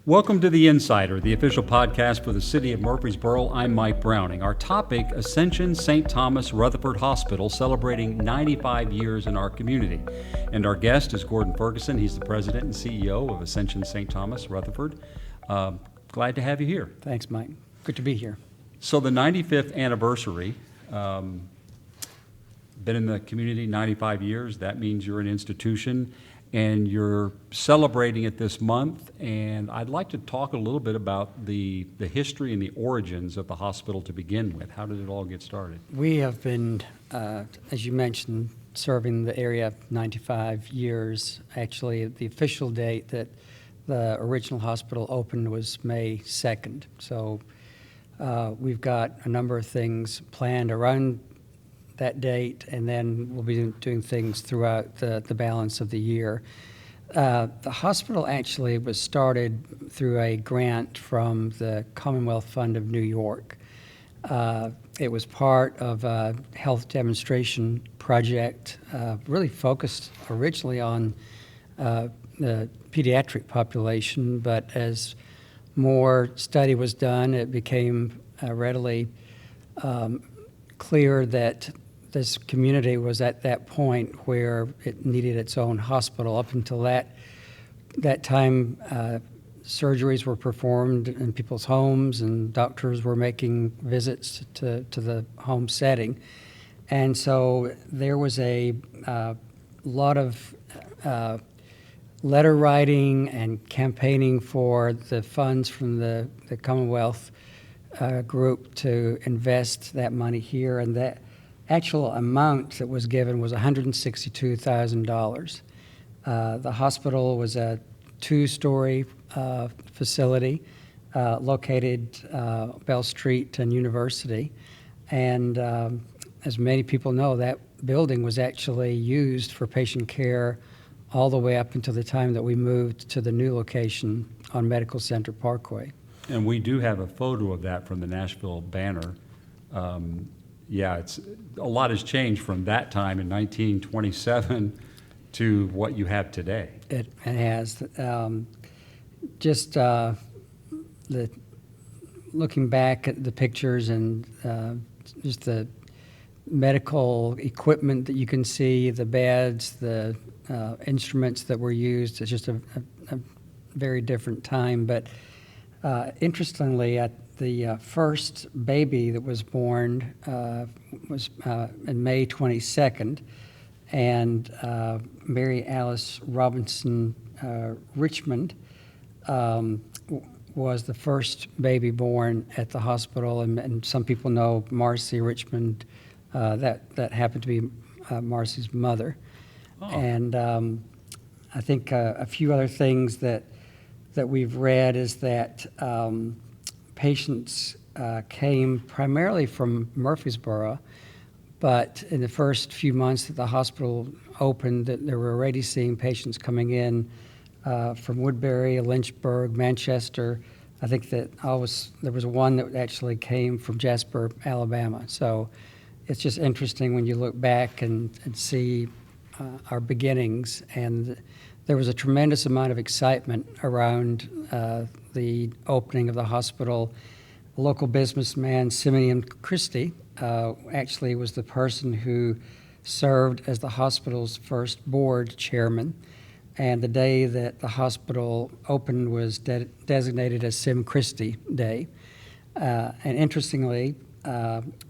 Welcome to The Insider, the official podcast for the city of Murfreesboro. I'm Mike Browning. Our topic, Ascension Saint Thomas Rutherford Hospital, celebrating 95 years in our community. And our guest is Gordon Ferguson. He's the president and CEO of Ascension Saint Thomas Rutherford. Glad to have you here. Thanks, Mike. Good to be here. So the 95th anniversary, been in the community 95 years. That means you're an institution. And you're celebrating it this month, and I'd like to talk a little bit about the history and the origins of the hospital to begin with. How did it all get started? We have been, as you mentioned, serving the area 95 years. Actually, the official date that the original hospital opened was May 2nd. So we've got a number of things planned around that date, and then we'll be doing things throughout the balance of the year. The hospital actually was started through a grant from the Commonwealth Fund of New York. It was part of a health demonstration project, really focused originally on the pediatric population, but as more study was done, it became readily clear that this community was at that point where it needed its own hospital. Up until that time, surgeries were performed in people's homes and doctors were making visits to the home setting. And so there was a lot of letter writing and campaigning for the funds from the Commonwealth group to invest that money here, and that actual amount that was given was $162,000. The hospital was a two-story facility located Bell Street and University, and as many people know, that building was actually used for patient care all the way up until the time that we moved to the new location on Medical Center Parkway. And we do have a photo of that from the Nashville banner. It's a lot has changed from that time in 1927 to what you have today. It has. Looking back at the pictures and just the medical equipment that you can see, the beds, the instruments that were used, it's just a very different time. But interestingly, the first baby that was born was in May 22nd, and Mary Alice Robinson Richmond was the first baby born at the hospital, and some people know Marcy Richmond, that happened to be Marcy's mother. Oh. And I think a few other things that we've read is that patients came primarily from Murfreesboro, but in the first few months that the hospital opened, that they were already seeing patients coming in from Woodbury, Lynchburg, Manchester. I think that there was one that actually came from Jasper, Alabama. So it's just interesting when you look back and see our beginnings, and there was a tremendous amount of excitement around the opening of the hospital. A local businessman, Simeon Christie, actually was the person who served as the hospital's first board chairman. And the day that the hospital opened was designated as Sim Christie Day. And interestingly,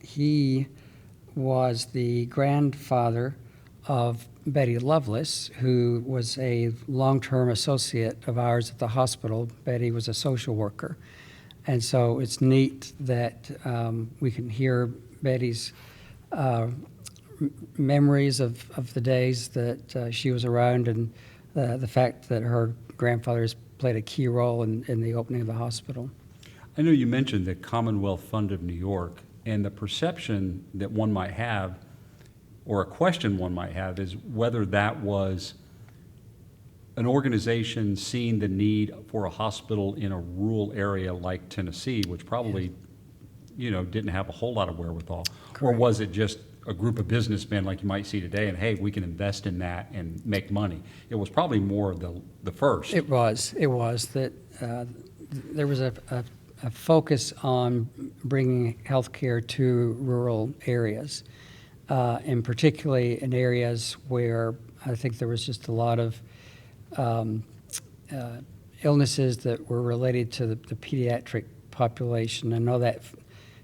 he was the grandfather of Betty Lovelace, who was a long-term associate of ours at the hospital. Betty was a social worker. And so it's neat that we can hear Betty's memories of the days that she was around, and the fact that her grandfather has played a key role in the opening of the hospital. I know you mentioned the Commonwealth Fund of New York, and the perception that one might have, or a question one might have, is whether that was an organization seeing the need for a hospital in a rural area like Tennessee, which probably, didn't have a whole lot of wherewithal. Correct. Or was it just a group of businessmen like you might see today, and hey, we can invest in that and make money. It was probably more the first. It was that there was a focus on bringing healthcare to rural areas, and particularly in areas where I think there was just a lot of illnesses that were related to the pediatric population. I know that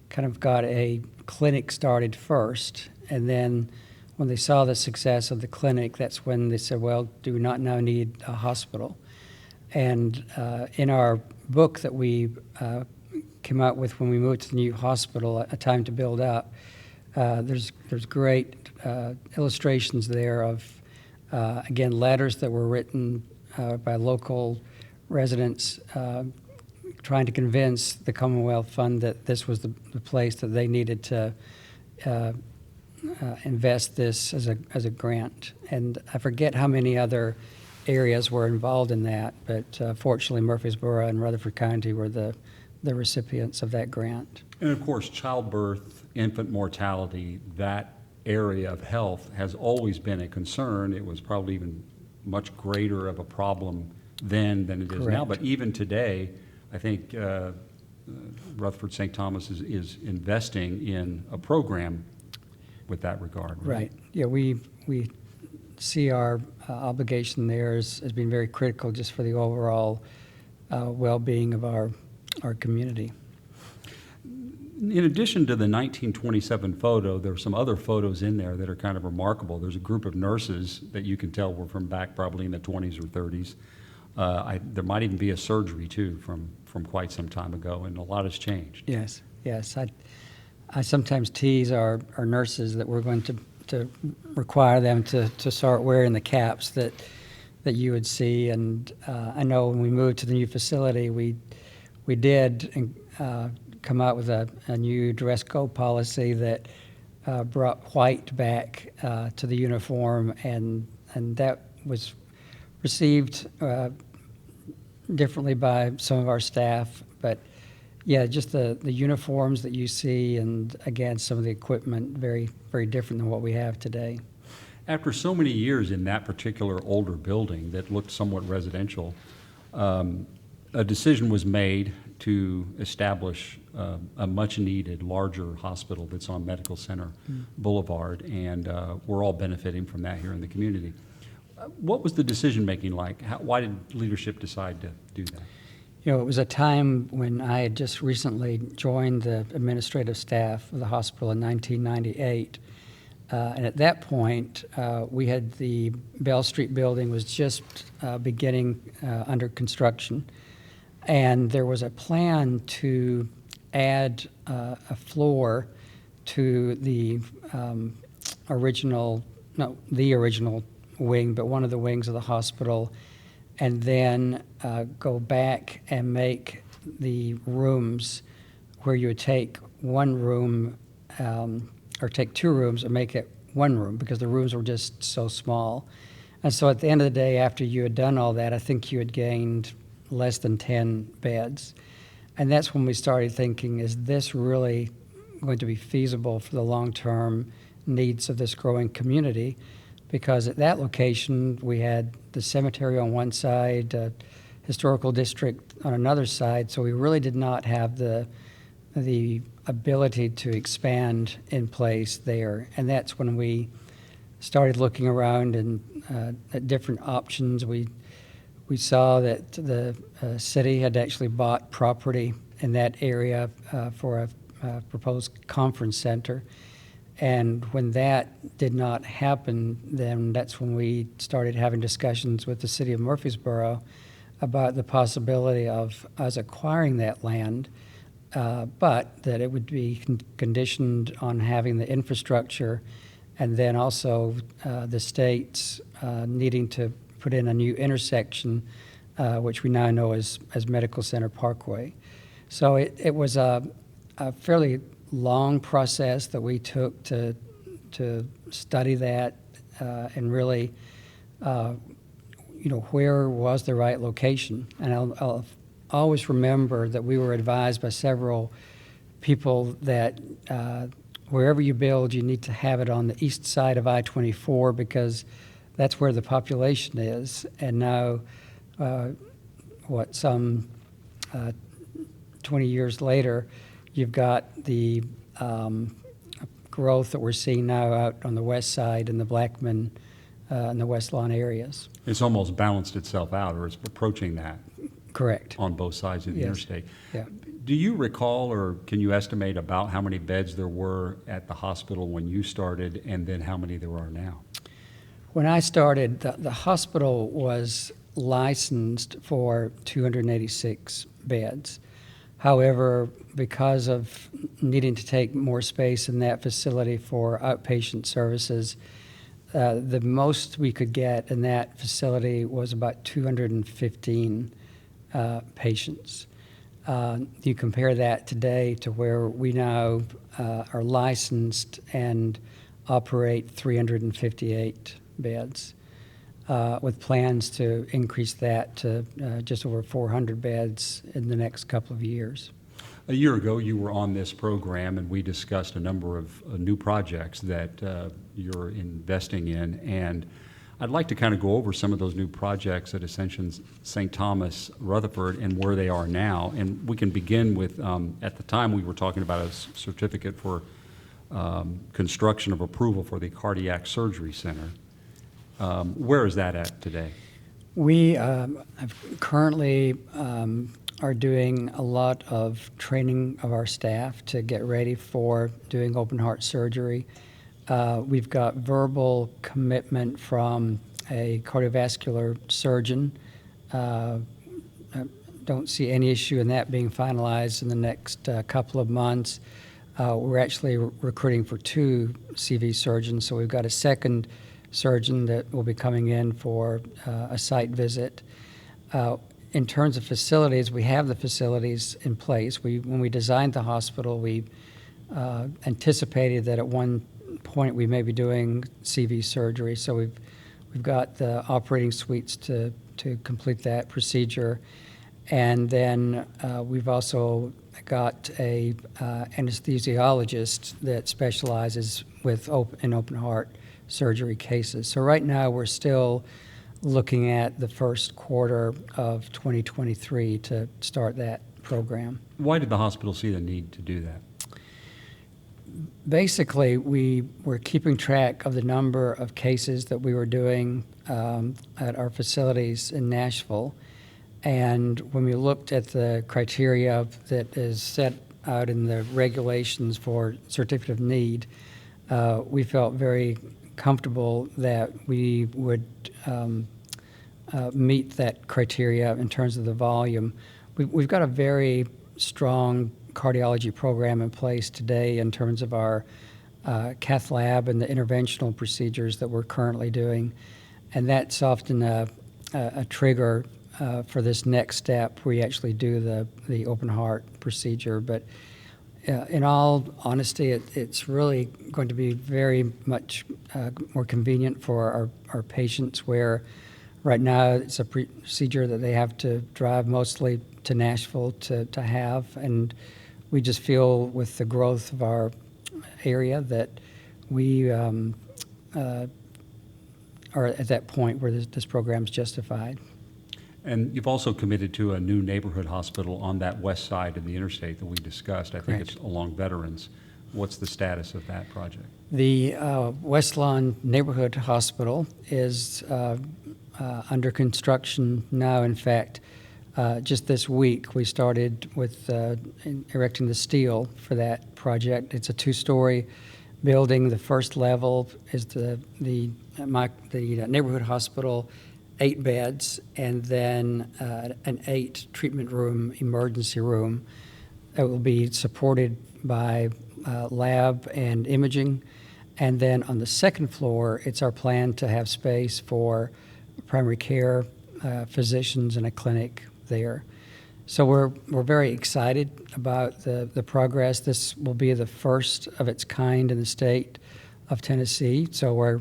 kind of got a clinic started first, and then when they saw the success of the clinic, that's when they said, well, do we not now need a hospital? And in our book that we came out with when we moved to the new hospital, A Time to Build Up, there's great illustrations there of, again, letters that were written by local residents trying to convince the Commonwealth Fund that this was the place that they needed to invest this as a grant. And I forget how many other areas were involved in that, but fortunately Murfreesboro and Rutherford County were the recipients of that grant. And of course, childbirth, infant mortality, that area of health has always been a concern. It was probably even much greater of a problem then than it is now. But even today, I think Rutherford St. Thomas is investing in a program with that regard. Right. Yeah, we see our obligation there as being very critical just for the overall well-being of our community. In addition to the 1927 photo, there are some other photos in there that are kind of remarkable. There's a group of nurses that you can tell were from back probably in the 20s or 30s. There might even be a surgery, too, from quite some time ago, and a lot has changed. Yes. I sometimes tease our nurses that we're going to require them to start wearing the caps that you would see. And I know when we moved to the new facility, we did come out with a new dress code policy that brought white back to the uniform, and that was received differently by some of our staff. But yeah, just the uniforms that you see, and again, some of the equipment, very, very different than what we have today. After so many years in that particular older building that looked somewhat residential, a decision was made to establish a much-needed, larger hospital that's on Medical Center Boulevard, and we're all benefiting from that here in the community. What was the decision-making like? Why did leadership decide to do that? You know, it was a time when I had just recently joined the administrative staff of the hospital in 1998. And at that point, we had the Bell Street building was just beginning under construction. And there was a plan to add a floor to the original wing, but one of the wings of the hospital, and then go back and make the rooms where you would take one room or take two rooms and make it one room, because the rooms were just so small. And so at the end of the day, after you had done all that, I think you had gained less than 10 beds. And that's when we started thinking, is this really going to be feasible for the long-term needs of this growing community? Because at that location, we had the cemetery on one side, historical district on another side, so we really did not have the ability to expand in place there. And that's when we started looking around and at different options. We saw that the city had actually bought property in that area for a proposed conference center. And when that did not happen, then that's when we started having discussions with the city of Murfreesboro about the possibility of us acquiring that land, but that it would be conditioned on having the infrastructure, and then also the state's needing to put in a new intersection, which we now know as Medical Center Parkway. So it was a fairly long process that we took to study that and really, where was the right location. And I'll always remember that we were advised by several people that wherever you build, you need to have it on the east side of I-24 because that's where the population is. And now, some 20 years later, you've got the growth that we're seeing now out on the west side in the Blackman and the Westlawn areas. It's almost balanced itself out, or it's approaching that. Correct. On both sides of the Yes. interstate. Yeah. Do you recall, or can you estimate about how many beds there were at the hospital when you started, and then how many there are now? When I started, the hospital was licensed for 286 beds. However, because of needing to take more space in that facility for outpatient services, the most we could get in that facility was about 215 patients. You compare that today to where we now are licensed and operate 358 beds, with plans to increase that to just over 400 beds in the next couple of years. A year ago, you were on this program, and we discussed a number of new projects that you're investing in. And I'd like to kind of go over some of those new projects at Ascension Saint Thomas, Rutherford, and where they are now. And we can begin with, at the time, we were talking about a certificate for construction of approval for the Cardiac Surgery Center. Where is that at today? We currently are doing a lot of training of our staff to get ready for doing open heart surgery. We've got verbal commitment from a cardiovascular surgeon. I don't see any issue in that being finalized in the next couple of months. We're actually recruiting for 2 CV surgeons, so we've got a second surgeon that will be coming in for a site visit. In terms of facilities, we have the facilities in place. When we designed the hospital, we anticipated that at one point we may be doing CV surgery, so we've got the operating suites to complete that procedure. And then we've also got a anesthesiologist that specializes in open heart surgery cases. So right now we're still looking at the first quarter of 2023 to start that program. Why did the hospital see the need to do that? Basically, we were keeping track of the number of cases that we were doing at our facilities in Nashville. And when we looked at the criteria that is set out in the regulations for certificate of need, we felt very comfortable that we would meet that criteria in terms of the volume. We've got a very strong cardiology program in place today in terms of our cath lab and the interventional procedures that we're currently doing. And that's often a trigger for this next step where you actually do the open heart procedure. But in all honesty, it's really going to be very much more convenient for our patients, where right now it's a procedure that they have to drive mostly to Nashville to have. And we just feel with the growth of our area that we are at that point where this program is justified. And you've also committed to a new neighborhood hospital on that west side of the interstate that we discussed. I think Correct. it's along Veterans. What's the status of that project? The Westlawn Neighborhood Hospital is under construction now. In fact, just this week we started with erecting the steel for that project. It's a 2-story building. The first level is the neighborhood hospital, 8 beds, and then an 8 treatment room emergency room. It will be supported by lab and imaging. And then on the second floor, it's our plan to have space for primary care physicians and a clinic there. So we're very excited about the progress. This will be the first of its kind in the state of Tennessee. So we're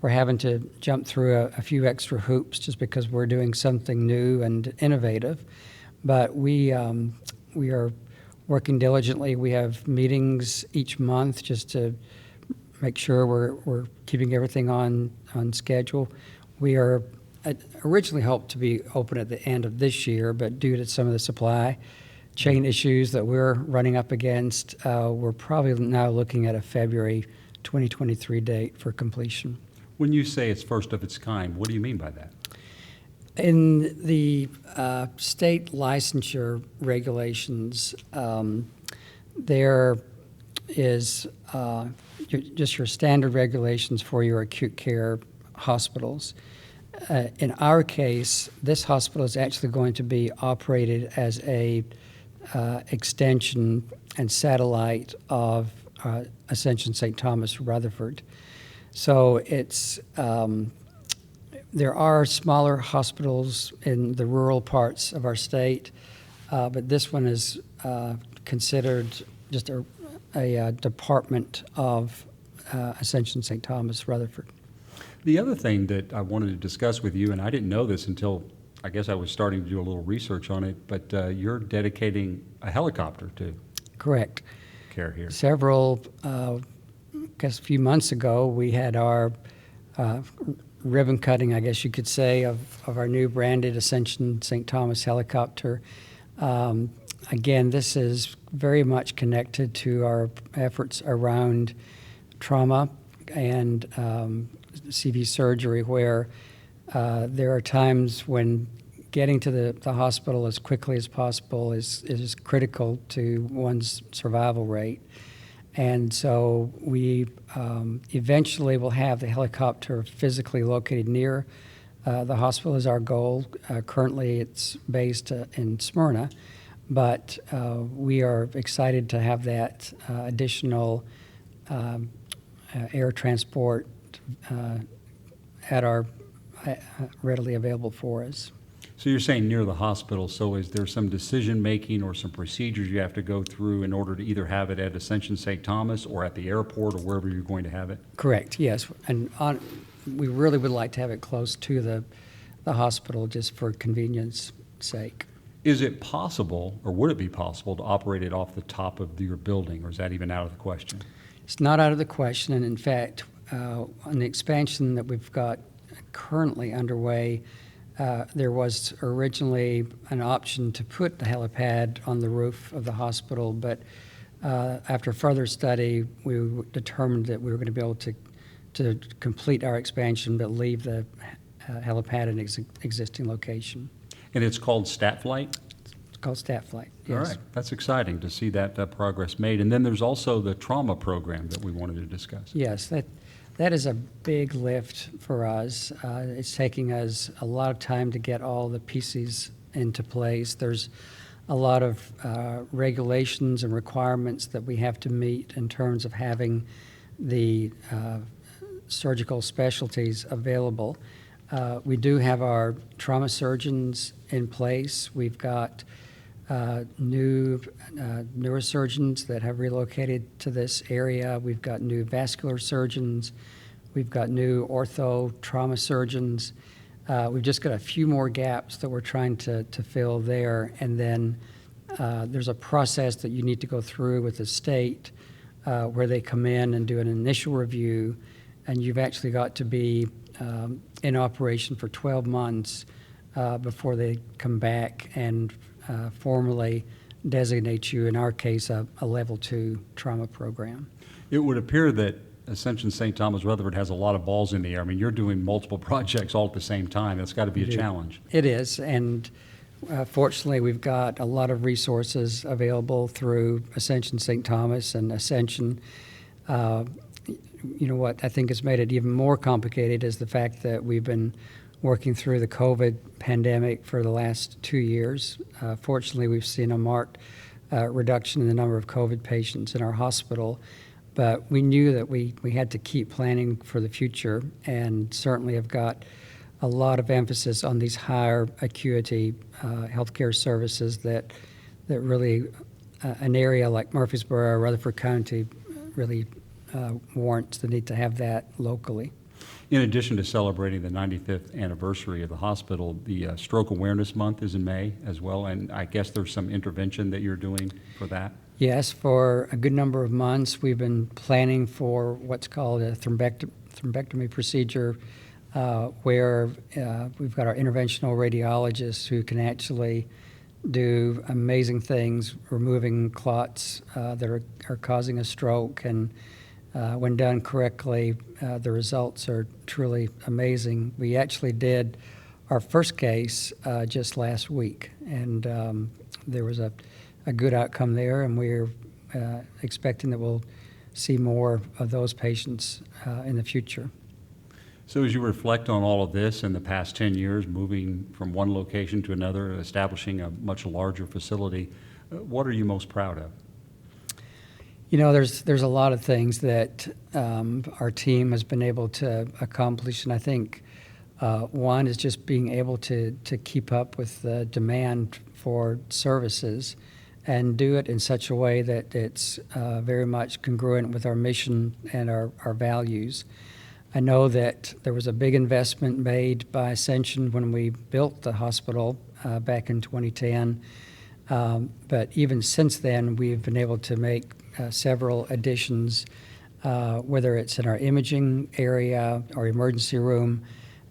having to jump through a few extra hoops just because we're doing something new and innovative. But we are working diligently. We have meetings each month just to make sure we're keeping everything on schedule. We are originally hoped to be open at the end of this year, but due to some of the supply chain issues that we're running up against, we're probably now looking at a February 2023 date for completion. When you say it's first of its kind, what do you mean by that? In the state licensure regulations, there is just your standard regulations for your acute care hospitals. In our case, this hospital is actually going to be operated as a extension and satellite of Ascension Saint Thomas, Rutherford. So it's there are smaller hospitals in the rural parts of our state, but this one is considered just a department of Ascension Saint Thomas, Rutherford. The other thing that I wanted to discuss with you, and I didn't know this until I guess I was starting to do a little research on it, but you're dedicating a helicopter to Correct. care here. Several, I guess a few months ago, we had our ribbon cutting, I guess you could say, of our new branded Ascension Saint Thomas helicopter. Again, this is very much connected to our efforts around trauma and CV surgery, where there are times when getting to the hospital as quickly as possible is critical to one's survival rate. And so we eventually will have the helicopter physically located near the hospital is our goal. Currently it's based in Smyrna, but we are excited to have that additional air transport at our readily available for us. So you're saying near the hospital, so is there some decision-making or some procedures you have to go through in order to either have it at Ascension Saint Thomas or at the airport or wherever you're going to have it? Correct, yes. And we really would like to have it close to the hospital just for convenience sake. Is it possible, or would it be possible, to operate it off the top of your building, or is that even out of the question? It's not out of the question, and in fact, on the expansion that we've got currently underway, there was originally an option to put the helipad on the roof of the hospital, but after further study, we determined that we were going to be able to complete our expansion, but leave the helipad in its existing location. And it's called Stat Flight? It's called Stat Flight, yes. All right, that's exciting to see that progress made. And then there's also the trauma program that we wanted to discuss. Yes, that is a big lift for us. It's taking us a lot of time to get all the pieces into place. There's a lot of regulations and requirements that we have to meet in terms of having the surgical specialties available. We do have our trauma surgeons in place. We've got new neurosurgeons that have relocated to this area. We've got new vascular surgeons. We've got new ortho trauma surgeons. We've just got a few more gaps that we're trying to fill there. And then there's a process that you need to go through with the state where they come in and do an initial review, and you've actually got to be in operation for 12 months before they come back and formally designate you, in our case, a level 2 trauma program. It would appear that Ascension St. Thomas Rutherford has a lot of balls in the air. I mean, you're doing multiple projects all at the same time. That's got to be a challenge. It is, and fortunately, we've got a lot of resources available through Ascension St. Thomas and Ascension. You know what I think has made it even more complicated is the fact that we've been working through the COVID pandemic for the last 2 years. Fortunately, we've seen a marked reduction in the number of COVID patients in our hospital, but we knew that we had to keep planning for the future, and certainly have got a lot of emphasis on these higher acuity healthcare services that really an area like Murfreesboro, Rutherford County really warrants the need to have that locally. In addition to celebrating the 95th anniversary of the hospital, the Stroke Awareness Month is in May as well, and I guess there's some intervention that you're doing for that? Yes, for a good number of months, we've been planning for what's called a thrombectomy procedure, where we've got our interventional radiologists who can actually do amazing things, removing clots that are causing a stroke, and when done correctly, the results are truly amazing. We actually did our first case just last week, and there was a good outcome there, and we're expecting that we'll see more of those patients in the future. So as you reflect on all of this in the past 10 years, moving from one location to another, establishing a much larger facility, what are you most proud of? You know, there's a lot of things that our team has been able to accomplish, and I think one is just being able to keep up with the demand for services and do it in such a way that it's very much congruent with our mission and our values. I know that there was a big investment made by Ascension when we built the hospital back in 2010, but even since then we've been able to make several additions, whether it's in our imaging area or emergency room.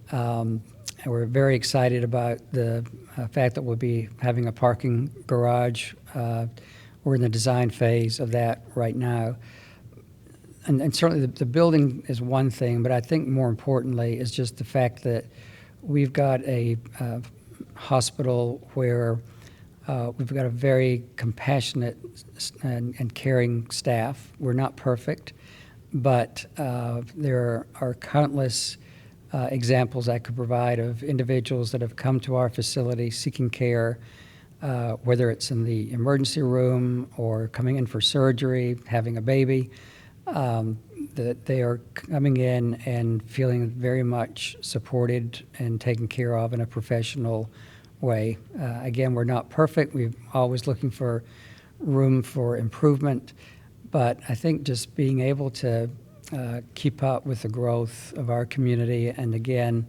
And we're very excited about the fact that we'll be having a parking garage. We're in the design phase of that right now. And certainly the building is one thing, but I think more importantly is just the fact that we've got a hospital where we've got a very compassionate and caring staff. We're not perfect, but there are countless examples I could provide of individuals that have come to our facility seeking care, whether it's in the emergency room or coming in for surgery, having a baby, that they are coming in and feeling very much supported and taken care of in a professional way. Again, we're not perfect. We're always looking for room for improvement, but I think just being able to keep up with the growth of our community and again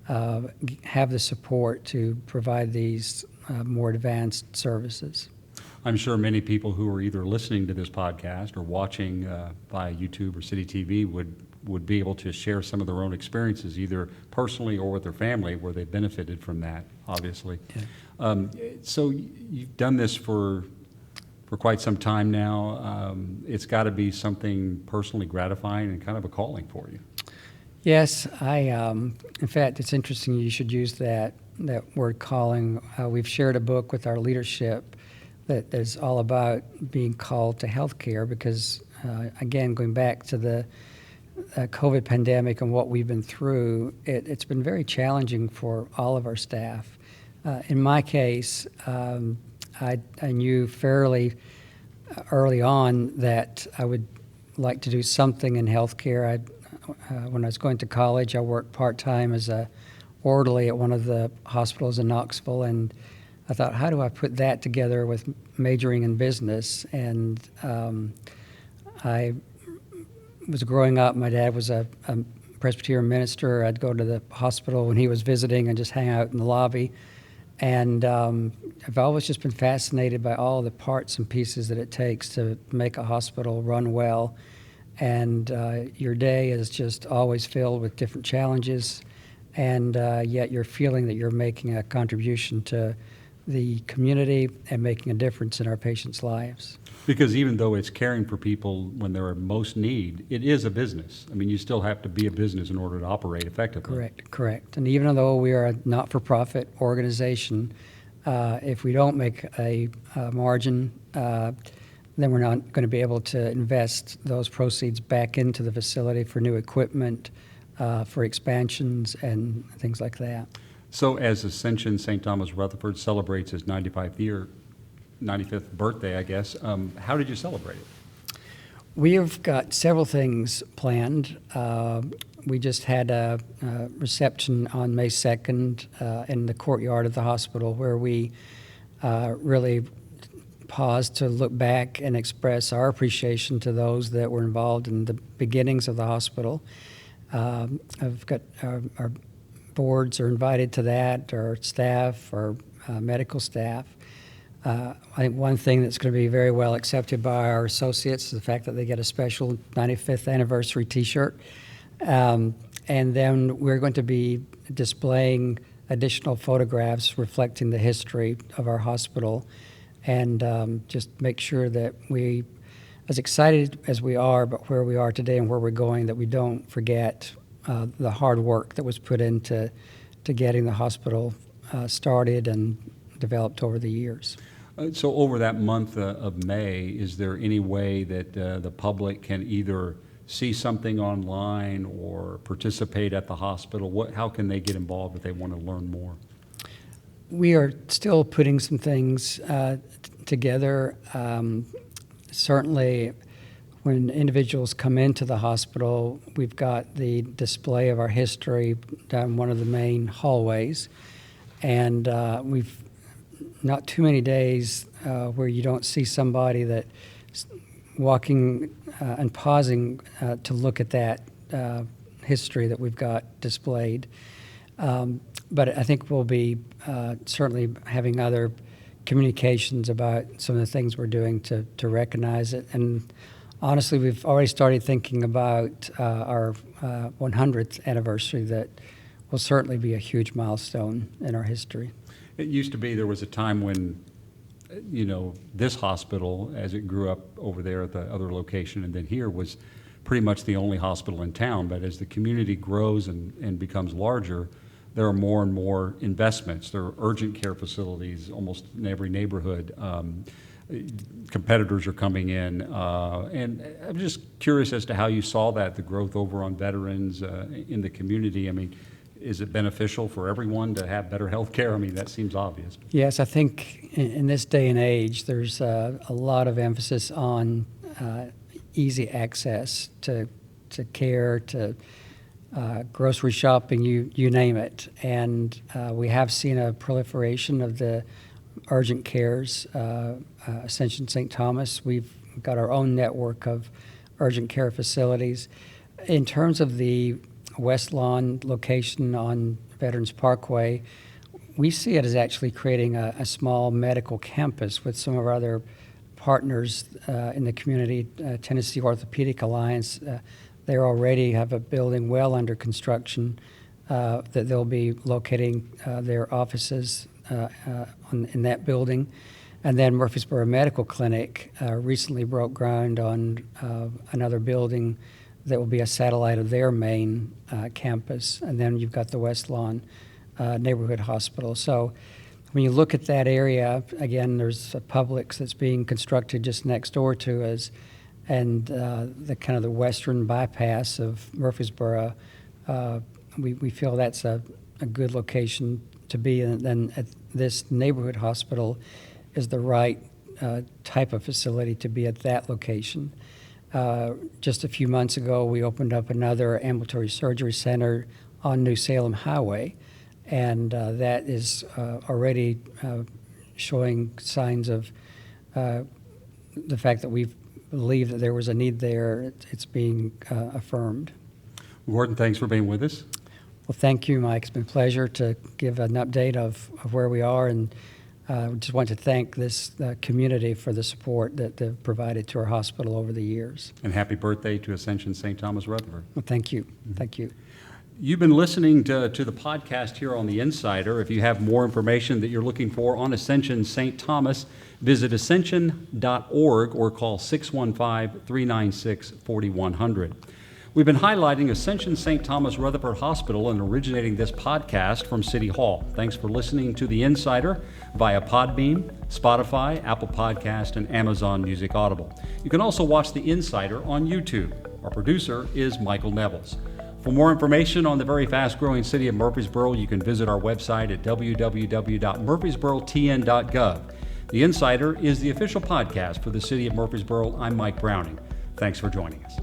have the support to provide these more advanced services. I'm sure many people who are either listening to this podcast or watching via YouTube or City TV would be able to share some of their own experiences, either personally or with their family, where they benefited from that, obviously. Yeah. So you've done this for quite some time now. It's got to be something personally gratifying and kind of a calling for you. Yes, in fact, it's interesting you should use that word calling. We've shared a book with our leadership that is all about being called to healthcare because, again, going back to the COVID pandemic and what we've been through, it's been very challenging for all of our staff. In my case, I knew fairly early on that I would like to do something in healthcare. When I was going to college, I worked part-time as a orderly at one of the hospitals in Knoxville, and I thought, how do I put that together with majoring in business? And I was growing up, my dad was a Presbyterian minister. I'd go to the hospital when he was visiting and just hang out in the lobby. And I've always just been fascinated by all the parts and pieces that it takes to make a hospital run well. And your day is just always filled with different challenges, and yet you're feeling that you're making a contribution to the community and making a difference in our patients' lives. Because even though it's caring for people when they're in most need, it is a business. I mean, you still have to be a business in order to operate effectively. Correct. And even though we are a not-for-profit organization, if we don't make a margin, then we're not going to be able to invest those proceeds back into the facility for new equipment, for expansions and things like that. So as Ascension Saint Thomas Rutherford celebrates its 95th birthday, I guess, how did you celebrate it? We have got several things planned. We just had a reception on May 2nd in the courtyard of the hospital where we really paused to look back and express our appreciation to those that were involved in the beginnings of the hospital. I've got our boards are invited to that, our staff, our medical staff. I think one thing that's going to be very well accepted by our associates is the fact that they get a special 95th anniversary T-shirt. And then we're going to be displaying additional photographs reflecting the history of our hospital, and just make sure that we, as excited as we are about where we are today and where we're going, that we don't forget the hard work that was put into getting the hospital started and developed over the years. So over that month of May, is there any way that the public can either see something online or participate at the hospital? How can they get involved if they want to learn more? We are still putting some things together. Certainly, when individuals come into the hospital, we've got the display of our history down one of the main hallways, and we've not too many days where you don't see somebody that walking and pausing to look at that history that we've got displayed. But I think we'll be certainly having other communications about some of the things we're doing to recognize it. And honestly, we've already started thinking about our 100th anniversary that will certainly be a huge milestone in our history. It used to be there was a time when, this hospital, as it grew up over there at the other location and then here, was pretty much the only hospital in town. But as the community grows and becomes larger, there are more and more investments. There are urgent care facilities almost in every neighborhood. Competitors are coming in. And I'm just curious as to how you saw that, the growth over on veterans in the community. I mean, is it beneficial for everyone to have better health care? I mean, that seems obvious. Yes, I think in this day and age, there's a lot of emphasis on easy access to care, to grocery shopping, you name it. And we have seen a proliferation of the urgent cares. Ascension Saint Thomas, we've got our own network of urgent care facilities. In terms of the Westlawn location on Veterans Parkway, we see it as actually creating a small medical campus with some of our other partners in the community. Tennessee Orthopedic Alliance, they already have a building well under construction that they'll be locating their offices in that building. And then Murfreesboro Medical Clinic recently broke ground on another building that will be a satellite of their main campus. And then you've got the Westlawn Neighborhood Hospital. So when you look at that area, again, there's a Publix that's being constructed just next door to us, and the kind of the western bypass of Murfreesboro, we feel that's a good location to be. And then at this neighborhood hospital is the right type of facility to be at that location. Just a few months ago, we opened up another ambulatory surgery center on New Salem Highway, and that is already showing signs of the fact that we believe that there was a need there. It's being affirmed. Gordon, thanks for being with us. Well, thank you, Mike. It's been a pleasure to give an update of where we are, and we just want to thank this community for the support that they've provided to our hospital over the years. And happy birthday to Ascension Saint Thomas Rutherford. Well, thank you. Thank you. You've been listening to the podcast here on The Insider. If you have more information that you're looking for on Ascension Saint Thomas, visit ascension.org or call 615-396-4100. We've been highlighting Ascension Saint Thomas Rutherford Hospital and originating this podcast from City Hall. Thanks for listening to The Insider via Podbean, Spotify, Apple Podcast, and Amazon Music Audible. You can also watch The Insider on YouTube. Our producer is Michael Nevels. For more information on the very fast-growing city of Murfreesboro, you can visit our website at www.murfreesborotn.gov. The Insider is the official podcast for the city of Murfreesboro. I'm Mike Browning. Thanks for joining us.